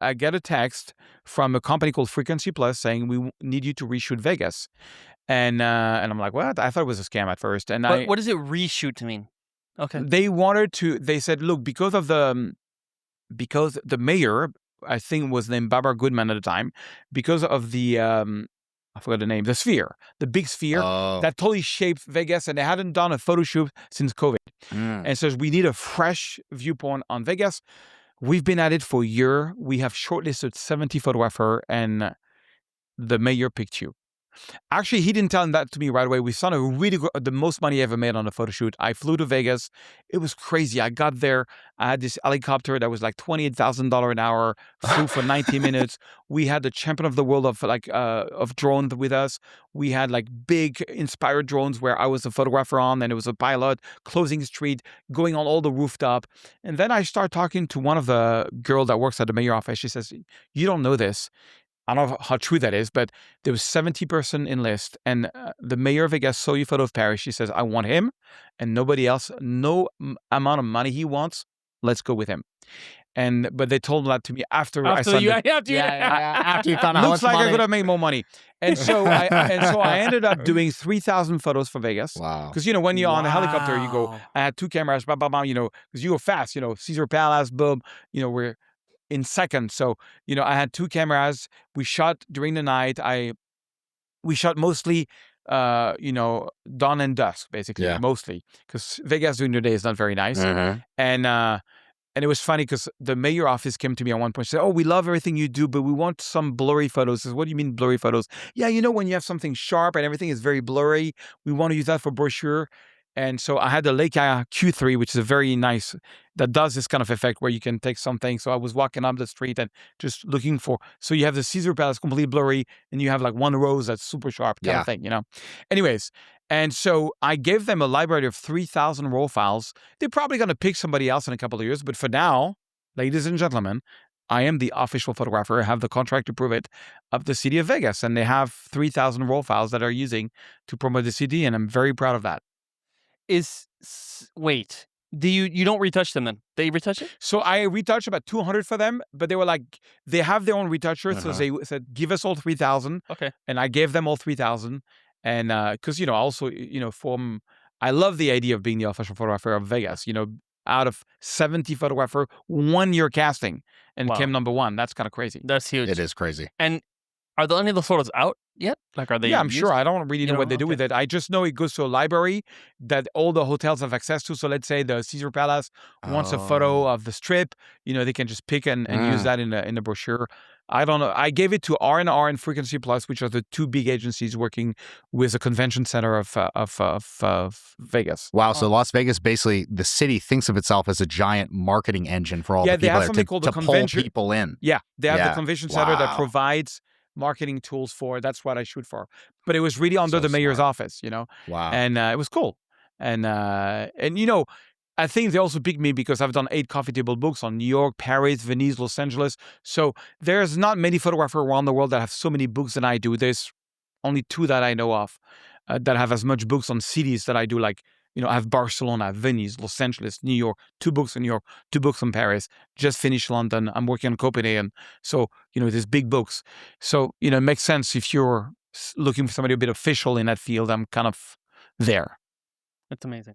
I get a text from a company called Frequency Plus saying we need you to reshoot Vegas, and I'm like, what? I thought it was a scam at first, and But what does it reshoot to mean? Okay. They said, look, because the mayor, I think was named Barbara Goodman at the time, because of the I forgot the name, the sphere, the big sphere that totally shaped Vegas, and they hadn't done a photo shoot since COVID. And so we need a fresh viewpoint on Vegas. We've been at it for a year. We have shortlisted 70 photographers, and the mayor picked you. Actually, he didn't tell him that to me right away. We saw the most money I ever made on a photo shoot. I flew to Vegas. It was crazy. I got there. I had this helicopter that was like $28,000 an hour. Flew for 90 minutes. We had the champion of the world of drones with us. We had like big inspired drones where I was a photographer on, and it was a pilot closing the street, going on all the rooftop. And then I start talking to one of the girls that works at the mayor office. She says, "You don't know this. I don't know how true that is, but there was 70-person enlist, and the mayor of Vegas saw your photo of Paris. She says, I want him and nobody else. No amount of money he wants. Let's go with him." But they told that to me after I signed after you found out how looks much like money. I could have made more money. And so I ended up doing 3,000 photos for Vegas. Wow. Because, when you're on a helicopter, you go, I had 2 cameras, blah, blah, blah, because you go fast, Caesar Palace, boom, we're in seconds. So, I had 2 cameras. We shot during the night. We shot mostly, dawn and dusk, basically, mostly, because Vegas during the day is not very nice. And it was funny because the mayor office came to me at one point and said, "Oh, we love everything you do, but we want some blurry photos." I said, "What do you mean blurry photos?" "Yeah, when you have something sharp and everything is very blurry, we want to use that for brochure." And so I had the Leica Q3, which is a very nice, that does this kind of effect where you can take something. So I was walking up the street and just looking so you have the Caesar Palace completely blurry, and you have like one rose that's super sharp kind of thing, Anyways, and so I gave them a library of 3,000 raw files. They're probably going to pick somebody else in a couple of years. But for now, ladies and gentlemen, I am the official photographer. I have the contract to prove it of the city of Vegas. And they have 3,000 raw files that are using to promote the city. And I'm very proud of that. Wait, you don't retouch them then? They retouch it? So I retouched about 200 for them, but they were like, they have their own retoucher. So they said, give us all 3,000. Okay. And I gave them all 3,000. And because, also, I love the idea of being the official photographer of Vegas, out of 70 photographer, 1 year casting and came number 1. That's kind of crazy. That's huge. It is crazy. And are any of those photos out yet? Like, are they? Yeah, I'm sure. I don't really know what they do with it. I just know it goes to a library that all the hotels have access to. So let's say the Caesar Palace wants a photo of the Strip. They can just pick and use that in the brochure. I don't know. I gave it to R&R and Frequency Plus, which are the 2 big agencies working with the convention center of Vegas. Wow. So Las Vegas, basically, the city thinks of itself as a giant marketing engine for all the people they have there something called the pull convention. people in. Yeah, they have the convention center that provides marketing tools for. That's what I shoot for. But it was really under the mayor's office, Wow. And it was cool. And I think they also picked me because I've done 8 coffee table books on New York, Paris, Venice, Los Angeles. So there's not many photographers around the world that have so many books than I do. There's only 2 that I know of that have as much books on cities that I do. Like, I have Barcelona, I have Venice, Los Angeles, New York, 2 books in New York, 2 books in Paris, just finished London. I'm working on Copenhagen. So, there's big books. So, it makes sense if you're looking for somebody a bit official in that field. I'm kind of there. That's amazing.